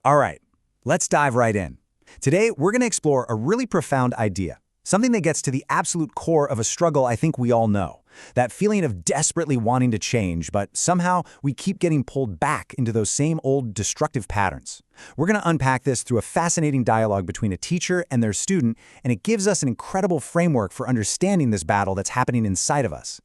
All right, let's dive right in. Today, we're going to explore a really profound idea, something that gets to the absolute core of a struggle I think we all know. That feeling of desperately wanting to change, but somehow we keep getting pulled back into those same old destructive patterns. We're going to unpack this through a fascinating dialogue between a teacher and their student, and it gives us an incredible framework for understanding this battle that's happening inside of us.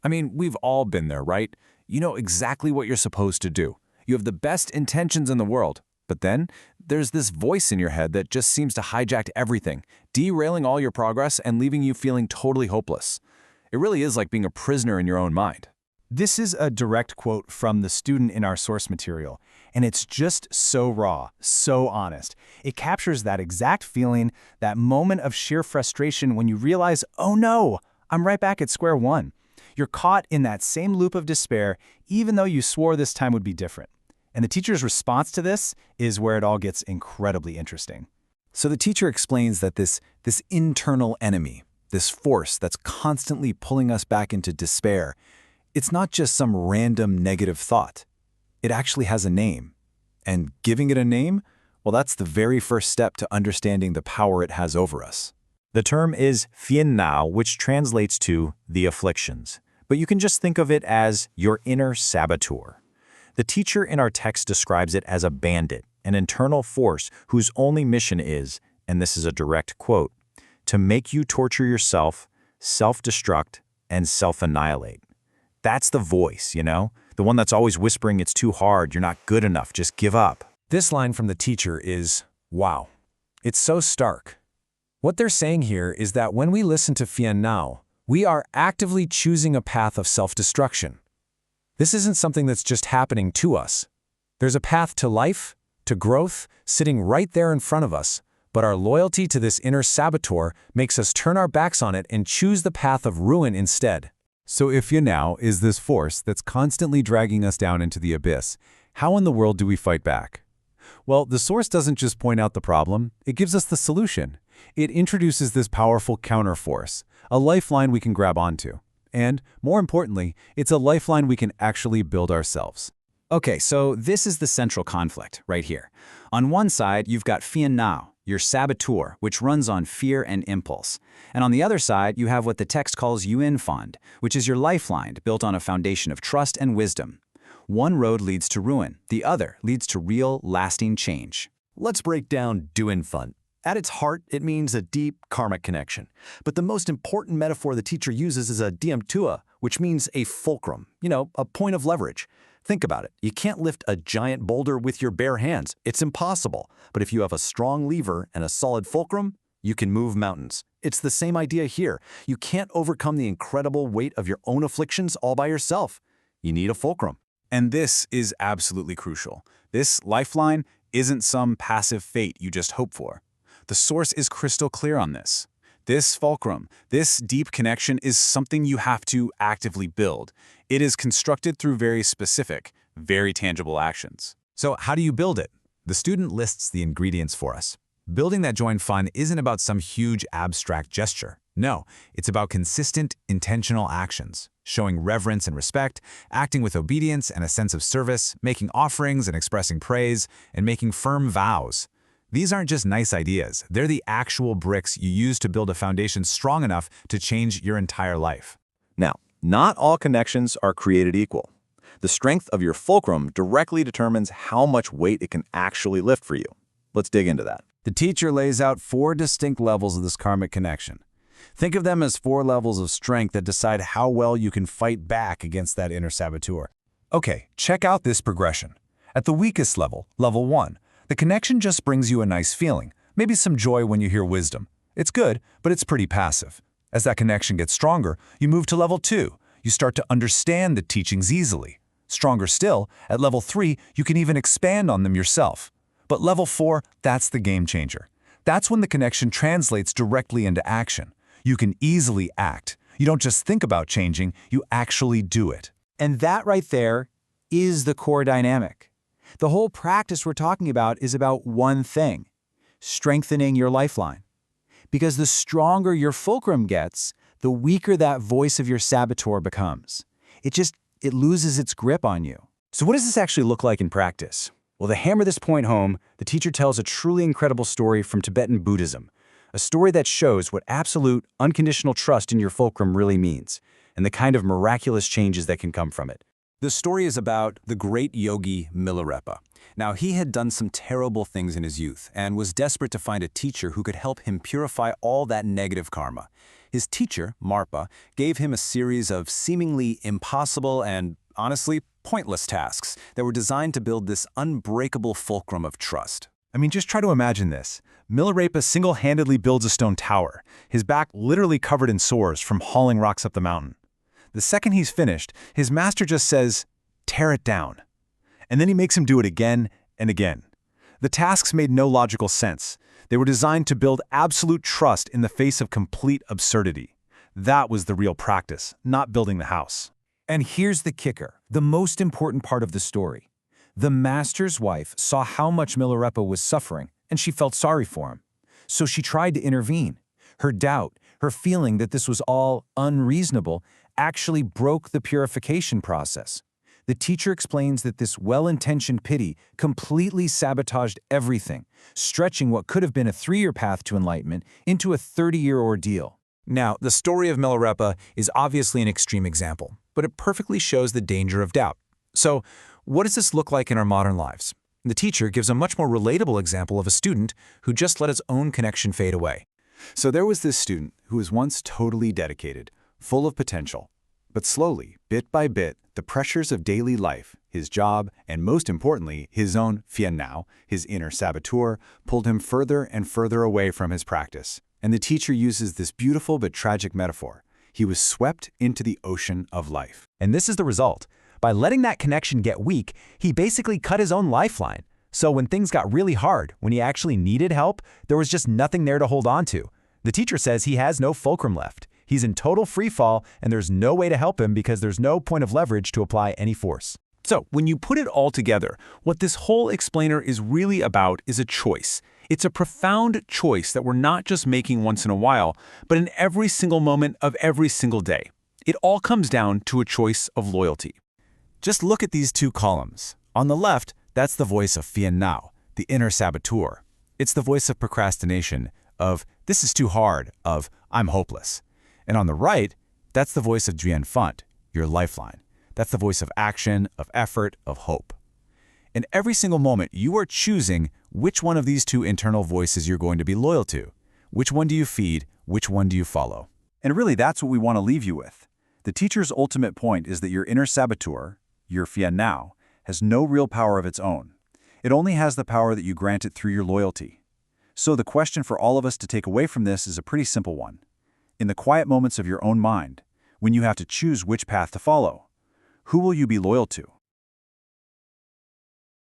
I mean, we've all been there, right? You know exactly what you're supposed to do. You have the best intentions in the world. But then, there's this voice in your head that just seems to hijack everything, derailing all your progress and leaving you feeling totally hopeless. It really is like being a prisoner in your own mind. This is a direct quote from the student in our source material, and it's just so raw, so honest. It captures that exact feeling, that moment of sheer frustration when you realize, oh no, I'm right back at square one. You're caught in that same loop of despair, even though you swore this time would be different. And the teacher's response to this is where it all gets incredibly interesting. So the teacher explains that this internal enemy, this force that's constantly pulling us back into despair, it's not just some random negative thought. It actually has a name. And giving it a name, well, that's the very first step to understanding the power it has over us. The term is phiền which translates to the afflictions. But you can just think of it as your inner saboteur. The teacher in our text describes it as a bandit, an internal force whose only mission is, and this is a direct quote, to make you torture yourself, self-destruct, and self-annihilate. That's the voice, you know? The one that's always whispering it's too hard, you're not good enough, just give up. This line from the teacher is, wow. It's so stark. What they're saying here is that when we listen to phiền, we are actively choosing a path of self-destruction. This isn't something that's just happening to us. There's a path to life, to growth, sitting right there in front of us, but our loyalty to this inner saboteur makes us turn our backs on it and choose the path of ruin instead. So if phiền is this force that's constantly dragging us down into the abyss, how in the world do we fight back? Well, the source doesn't just point out the problem, it gives us the solution. It introduces this powerful counterforce, a lifeline we can grab onto. And, more importantly, it's a lifeline we can actually build ourselves. Okay, so this is the central conflict right here. On one side, you've got phiền, your saboteur, which runs on fear and impulse. And on the other side, you have what the text calls duyên, which is your lifeline built on a foundation of trust and wisdom. One road leads to ruin, the other leads to real, lasting change. Let's break down duyên. At its heart, it means a deep karmic connection. But the most important metaphor the teacher uses is a duyên, which means a fulcrum, a point of leverage. Think about it. You can't lift a giant boulder with your bare hands. It's impossible. But if you have a strong lever and a solid fulcrum, you can move mountains. It's the same idea here. You can't overcome the incredible weight of your own afflictions all by yourself. You need a fulcrum. And this is absolutely crucial. This lifeline isn't some passive fate you just hope for. The source is crystal clear on this. This fulcrum, this deep connection is something you have to actively build. It is constructed through very specific, very tangible actions. So how do you build it? The student lists the ingredients for us. Building that duyên isn't about some huge abstract gesture. No, it's about consistent, intentional actions, showing reverence and respect, acting with obedience and a sense of service, making offerings and expressing praise, and making firm vows. These aren't just nice ideas, they're the actual bricks you use to build a foundation strong enough to change your entire life. Now, not all connections are created equal. The strength of your fulcrum directly determines how much weight it can actually lift for you. Let's dig into that. The teacher lays out 4 distinct levels of this karmic connection. Think of them as 4 levels of strength that decide how well you can fight back against that inner saboteur. Okay, check out this progression. At the weakest level, level 1, the connection just brings you a nice feeling, maybe some joy when you hear wisdom. It's good, but it's pretty passive. As that connection gets stronger, you move to level 2. You start to understand the teachings easily. Stronger still, at level 3, you can even expand on them yourself. But level 4, that's the game changer. That's when the connection translates directly into action. You can easily act. You don't just think about changing, you actually do it. And that right there is the core dynamic. The whole practice we're talking about is about one thing: strengthening your lifeline. Because the stronger your fulcrum gets, the weaker that voice of your saboteur becomes. It loses its grip on you. So what does this actually look like in practice? Well, to hammer this point home, the teacher tells a truly incredible story from Tibetan Buddhism, a story that shows what absolute, unconditional trust in your fulcrum really means, and the kind of miraculous changes that can come from it. The story is about the great yogi Milarepa. Now, he had done some terrible things in his youth and was desperate to find a teacher who could help him purify all that negative karma. His teacher, Marpa, gave him a series of seemingly impossible and, honestly, pointless tasks that were designed to build this unbreakable fulcrum of trust. I mean, just try to imagine this. Milarepa single-handedly builds a stone tower, his back literally covered in sores from hauling rocks up the mountain. The second he's finished, his master just says, "Tear it down." And then he makes him do it again and again. The tasks made no logical sense. They were designed to build absolute trust in the face of complete absurdity. That was the real practice, not building the house. And here's the kicker, the most important part of the story. The master's wife saw how much Milarepa was suffering, and she felt sorry for him. So she tried to intervene. Her doubt, her feeling that this was all unreasonable, actually broke the purification process. The teacher explains that this well-intentioned pity completely sabotaged everything, stretching what could have been a 3-year path to enlightenment into a 30-year ordeal. Now, the story of Milarepa is obviously an extreme example, but it perfectly shows the danger of doubt. So, what does this look like in our modern lives? The teacher gives a much more relatable example of a student who just let his own connection fade away. So there was this student who was once totally dedicated, full of potential. But slowly, bit by bit, the pressures of daily life, his job, and most importantly, his own phận, his inner saboteur, pulled him further and further away from his practice. And the teacher uses this beautiful but tragic metaphor. He was swept into the ocean of life. And this is the result. By letting that connection get weak, he basically cut his own lifeline. So when things got really hard, when he actually needed help, there was just nothing there to hold on to. The teacher says he has no fulcrum left. He's in total free fall, and there's no way to help him because there's no point of leverage to apply any force. So, when you put it all together, what this whole explainer is really about is a choice. It's a profound choice that we're not just making once in a while, but in every single moment of every single day. It all comes down to a choice of loyalty. Just look at these 2 columns. On the left, that's the voice of phận, the inner saboteur. It's the voice of procrastination, of "this is too hard," of "I'm hopeless." And on the right, that's the voice of duyên, your lifeline. That's the voice of action, of effort, of hope. In every single moment, you are choosing which one of these 2 internal voices you're going to be loyal to. Which one do you feed? Which one do you follow? And really, that's what we want to leave you with. The teacher's ultimate point is that your inner saboteur, your phận, has no real power of its own. It only has the power that you grant it through your loyalty. So the question for all of us to take away from this is a pretty simple one. In the quiet moments of your own mind, when you have to choose which path to follow, who will you be loyal to?